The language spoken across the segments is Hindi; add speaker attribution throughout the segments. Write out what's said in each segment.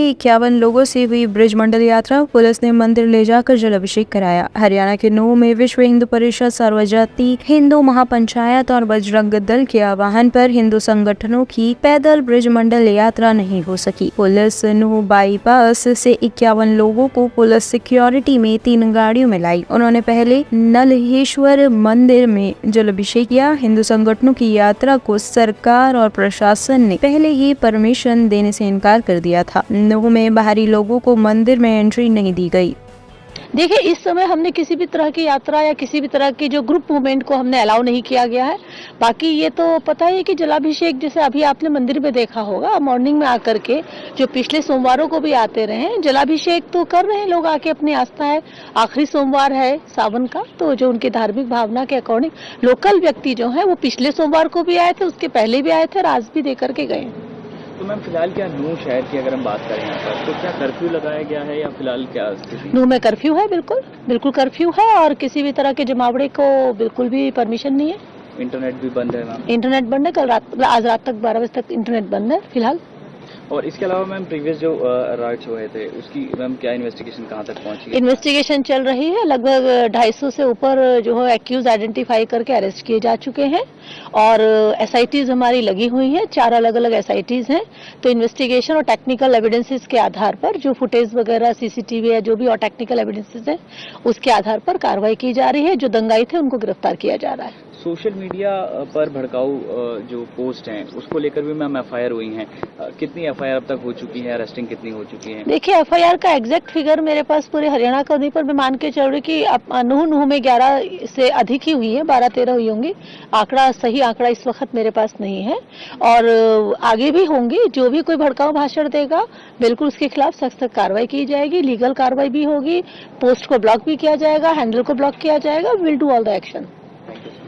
Speaker 1: 51 लोगों से हुई ब्रिज मंडल यात्रा। पुलिस ने मंदिर ले जाकर जल अभिषेक कराया। हरियाणा के नूंह में विश्व हिंदू परिषद, सर्वजातीय हिंदू महापंचायत और बजरंग दल के आह्वान पर हिंदू संगठनों की पैदल ब्रिज मंडल यात्रा नहीं हो सकी। पुलिस नूंह बाईपास से 51 लोगों को पुलिस सिक्योरिटी में 3 गाड़ियों में लाई। उन्होंने पहले नलहेश्वर मंदिर में जल अभिषेक किया। हिंदू संगठनों की यात्रा को सरकार और प्रशासन ने पहले ही परमिशन देने से इनकार कर दिया था। नूंह में बाहरी लोगों को मंदिर में एंट्री नहीं दी गई।
Speaker 2: देखिए, इस समय हमने किसी भी तरह की यात्रा या किसी भी तरह की जो ग्रुप मूवमेंट को हमने अलाउ नहीं किया गया है। बाकी ये तो पता है कि जलाभिषेक जैसे अभी आपने मंदिर में देखा होगा, मॉर्निंग में आकर के जो पिछले सोमवारों को भी आते रहे हैं, जलाभिषेक तो कर रहे हैं लोग आके। अपनी आस्था है, आखिरी सोमवार है सावन का, तो जो उनकी धार्मिक भावना के अकॉर्डिंग लोकल व्यक्ति जो है वो पिछले सोमवार को भी आए थे, उसके पहले भी आए थे और आज भी दे करके गए।
Speaker 3: तो मैम फिलहाल क्या नूंह शहर की अगर हम बात करें यहाँ पर, तो क्या कर्फ्यू लगाया गया है या फिलहाल क्या स्थिति?
Speaker 2: नूंह में कर्फ्यू है, बिल्कुल कर्फ्यू है और किसी भी तरह के जमावड़े को बिल्कुल भी परमिशन नहीं है।
Speaker 3: इंटरनेट भी बंद है मैम?
Speaker 2: इंटरनेट बंद है, आज रात तक 12 बजे तक इंटरनेट बंद है फिलहाल।
Speaker 3: और इसके अलावा मैम प्रीवियस जो राइट्स हुए थे उसकी मैम क्या इन्वेस्टिगेशन कहाँ तक पहुँची है?
Speaker 2: इन्वेस्टिगेशन चल रही है। लगभग 250 से ऊपर जो है एक्यूज आइडेंटिफाई करके अरेस्ट किए जा चुके हैं और एसआईटीज हमारी लगी हुई हैं। 4 अलग अलग एसआईटीज हैं। तो इन्वेस्टिगेशन और टेक्निकल एविडेंसेस के आधार पर जो फुटेज वगैरह सीसीटीवी है, जो भी और टेक्निकल एविडेंसेस है, उसके आधार पर कार्रवाई की जा रही है। जो दंगाई थे उनको गिरफ्तार किया जा रहा है।
Speaker 3: सोशल मीडिया पर भड़काऊ जो पोस्ट हैं उसको लेकर भी मैम एफआईआर हुई हैं। कितनी एफआईआर अब तक हो चुकी है, अरेस्टिंग कितनी हो चुकी है?
Speaker 2: देखिए, एफआईआर का एग्जैक्ट फिगर मेरे पास पूरे हरियाणा का नहीं, पर मैं मान के चल रही कि नूंह में 11 से अधिक ही हुई है, 12-13 हुई होंगी। सही आंकड़ा इस वक्त मेरे पास नहीं है और आगे भी होंगी। जो भी कोई भड़काऊ भाषण देगा बिल्कुल उसके खिलाफ सख्त कार्रवाई की जाएगी, लीगल कार्रवाई भी होगी, पोस्ट को ब्लॉक भी किया जाएगा, हैंडल को ब्लॉक किया जाएगा। Will do all the action.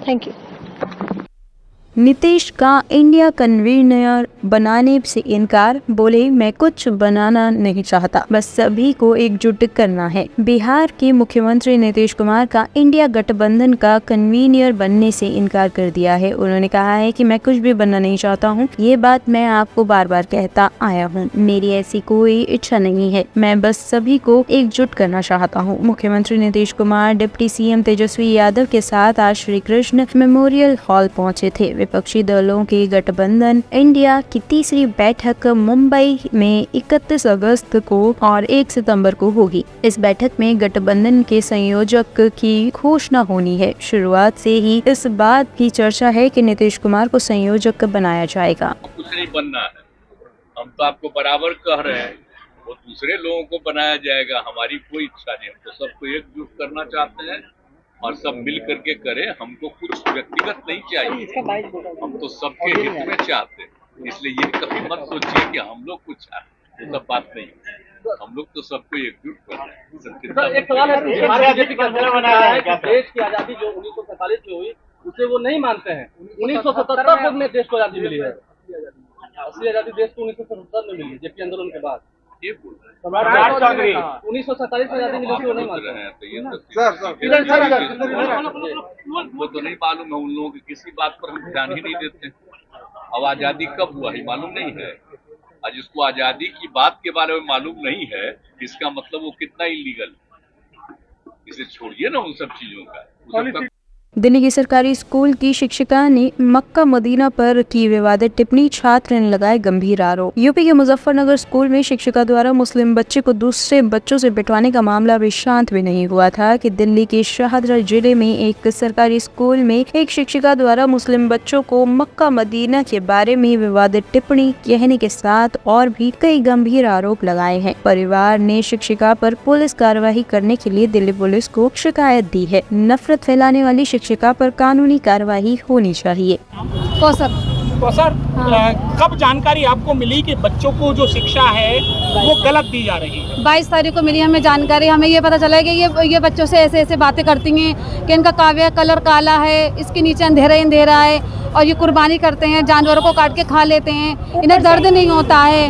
Speaker 2: Thank you.
Speaker 1: Nitish का इंडिया कन्वीनर बनाने से इनकार। बोले, मैं कुछ बनाना नहीं चाहता, बस सभी को एकजुट करना है। बिहार के मुख्यमंत्री नीतीश कुमार का इंडिया गठबंधन का कन्वीनर बनने से इनकार कर दिया है। उन्होंने कहा है कि मैं कुछ भी बनना नहीं चाहता हूँ। ये बात मैं आपको बार बार कहता आया हूँ। मेरी ऐसी कोई इच्छा नहीं है, मैं बस सभी को एकजुट करना चाहता हूँ। मुख्यमंत्री नीतीश कुमार डिप्टी सीएम तेजस्वी यादव के साथ आज श्री कृष्ण मेमोरियल हॉल पहुँचे थे। विपक्षी दलों के गठबंधन इंडिया की तीसरी बैठक मुंबई में 31 अगस्त को और 1 सितंबर को होगी। इस बैठक में गठबंधन के संयोजक की घोषणा होनी है। शुरुआत से ही इस बात की चर्चा है कि नीतीश कुमार को संयोजक बनाया जाएगा।
Speaker 4: कुछ नहीं बनना है, हम तो आपको बराबर कह रहे हैं, वो दूसरे लोगों को बनाया जाएगा। हमारी कोई इच्छा नहीं, हम तो सबको एकजुट करना चाहते हैं और सब मिल करके करें। हमको कुछ व्यक्तिगत नहीं चाहिए, हम तो सबके हित में चाहते हैं। इसलिए ये कभी मत सोचिए कि हम लोग कुछ चाहते, ये सब बात नहीं है। हम लोग तो सबको एकजुट कर रहे हैं।
Speaker 5: एक सवाल है, बीजेपी का अध्यक्ष बनाया है कि देश की आजादी जो 1947 में हुई उसे वो नहीं मानते हैं। 1977 में देश को आजादी मिली है। असली आजादी देश को 1977 में मिली है, जेपी आंदोलन के बाद।
Speaker 4: ये बोल रहे हैं,
Speaker 5: 1947 में आजादी मिली थी, वो नहीं मानते हैं।
Speaker 4: वो तो नहीं मालूम है उन लोगों की, किसी बात पर हम ध्यान ही नहीं देते। अब आजादी कब हुआ ही मालूम नहीं है। आज जिसको आजादी की बात के बारे में मालूम नहीं है, इसका मतलब वो कितना इलीगल। इसे छोड़िए ना उन सब चीजों का।
Speaker 1: दिल्ली की सरकारी स्कूल की शिक्षिका ने मक्का मदीना पर की विवादित टिप्पणी, छात्र ने लगाए गंभीर आरोप। यूपी के मुजफ्फरनगर स्कूल में शिक्षिका द्वारा मुस्लिम बच्चे को दूसरे बच्चों से बिठवाने का मामला अभी शांत भी नहीं हुआ था कि दिल्ली के शाहदरा जिले में एक सरकारी स्कूल में एक शिक्षिका द्वारा मुस्लिम बच्चों को मक्का मदीना के बारे में विवादित टिप्पणी कहने के साथ और भी कई गंभीर आरोप लगाए हैं। परिवार ने शिक्षिका पर पुलिस कार्रवाई करने के लिए दिल्ली पुलिस को शिकायत दी है। नफरत फैलाने वाली शिक्षिका पर कानूनी कार्रवाई होनी चाहिए।
Speaker 6: सर, कब जानकारी आपको मिली कि बच्चों को जो शिक्षा है वो गलत दी जा रही है?
Speaker 7: 22 तारीख को मिली हमें जानकारी। हमें ये पता चला कि ये बच्चों से ऐसे ऐसे बातें करती हैं कि इनका काव्य कलर काला है, इसके नीचे अंधेरा है और ये कुर्बानी करते हैं, जानवरों को काट के खा लेते हैं। इन्हें दर्द नहीं होता है,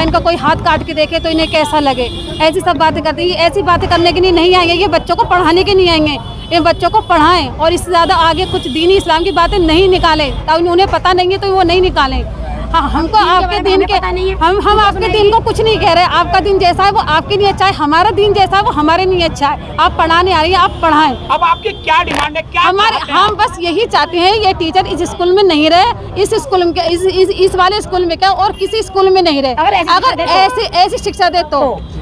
Speaker 7: इनका कोई हाथ काट के देखे तो इन्हें कैसा लगे। ऐसी सब बातें करते हैं। ऐसी बातें करने के लिए नहीं आएंगे, ये बच्चों को पढ़ाने के लिए आएंगे। ये बच्चों को पढ़ाएं और इससे ज़्यादा आगे कुछ दीनी इस्लाम की बातें नहीं निकालें। ताकि उन्हें पता नहीं है तो वो नहीं निकालें। हमको आपके दिन के हम आपके दिन को कुछ नहीं कह रहे। आपका दिन जैसा है वो आपके लिए अच्छा है, हमारा दिन जैसा है वो हमारे लिए अच्छा है। आप पढ़ाने आ रही है, आप पढ़ाएं।
Speaker 6: अब आपकी क्या डिमांड है, क्या
Speaker 7: हमारे
Speaker 6: चाहते हैं?
Speaker 7: हम बस यही चाहते हैं ये टीचर इस स्कूल में नहीं रहे, इस स्कूल में इस वाले स्कूल में क्या और किसी स्कूल में नहीं रहे। अगर ऐसी शिक्षा दे तो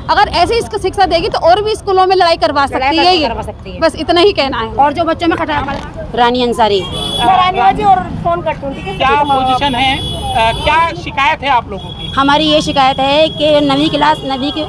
Speaker 7: अगर ऐसी शिक्षा देगी तो और भी स्कूलों में लड़ाई करवा सकती है ये। बस इतना ही कहना है। और जो बच्चों में रानी अंसारी
Speaker 2: और फोन करती हूँ, ठीक है?
Speaker 6: क्या पोजीशन है, क्या शिकायत है आप लोगों की?
Speaker 8: हमारी ये शिकायत है कि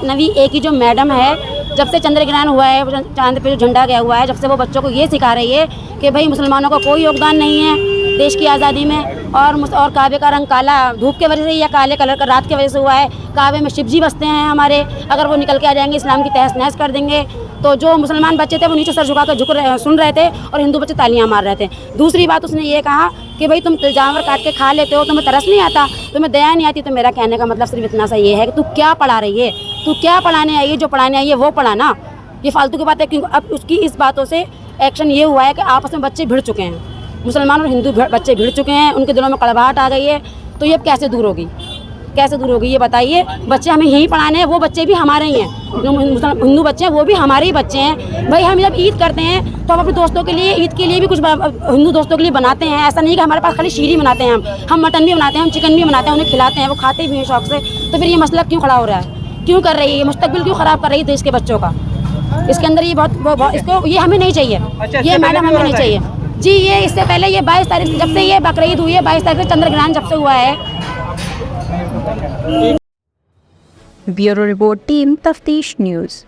Speaker 8: नवी ए की जो मैडम है, जब से चंद्रग्रहण हुआ है, चांद पे जो झंडा गया हुआ है, जब से वो बच्चों को ये सिखा रही है कि भाई मुसलमानों का कोई योगदान नहीं है देश की आज़ादी में, और काबे का रंग काला धूप के वजह से या काले कलर का रात की वजह से हुआ है। काबे में शिव जी बसते हैं हमारे, अगर वो निकल के आ जाएंगे इस्लाम की तहस नहस कर देंगे। तो जो मुसलमान बच्चे थे वो नीचे सर झुका कर सुन रहे थे और हिंदू बच्चे तालियां मार रहे थे। दूसरी बात उसने ये कहा कि भाई तुम जानवर काट के खा लेते हो, तुम्हें तरस नहीं आता, तुम्हें दया नहीं आती। तो मेरा कहने का मतलब सिर्फ इतना सा ये है कि तू क्या पढ़ा रही है, तू क्या पढ़ाने आई है, जो पढ़ाने आई है वो पढ़ाना। ये फालतू की बात है, क्योंकि अब उसकी इस बातों से एक्शन ये हुआ है कि आपस में बच्चे भिड़ चुके हैं, मुसलमान और हिंदू बच्चे भिड़ चुके हैं, उनके दिलों में कड़वाहट आ गई है। तो ये अब कैसे दूर होगी, कैसे दूर होगी ये बताइए। बच्चे हमें यहीं पढ़ाने हैं, वो बच्चे भी हमारे ही हैं, जो हिंदू बच्चे हैं वो भी हमारे ही बच्चे हैं। भाई हम जब ईद करते हैं तो हम अपने दोस्तों के लिए ईद के लिए भी कुछ हिंदू दोस्तों के लिए बनाते हैं। ऐसा नहीं कि हमारे पास खाली शीर ही बनाते हैं, हम मटन भी बनाते हैं, हम चिकन भी बनाते हैं, उन्हें खिलाते हैं, वो खाते भी हैं शौक से। तो फिर ये मसला क्यों खड़ा हो रहा है, क्यों कर रही है, मुस्तकबिल क्यों ख़राब कर रही है देश के बच्चों का। इसके अंदर ये बहुत इसको ये हमें नहीं चाहिए, ये मैडम हमें नहीं चाहिए जी। ये इससे पहले ये 22 तारीख से, जब से ये बकरीद हुई है, 22 तारीख से चंद्रग्रहण जब से हुआ है।
Speaker 1: ब्यूरो रिपोर्ट टीम तफ्तीश न्यूज़।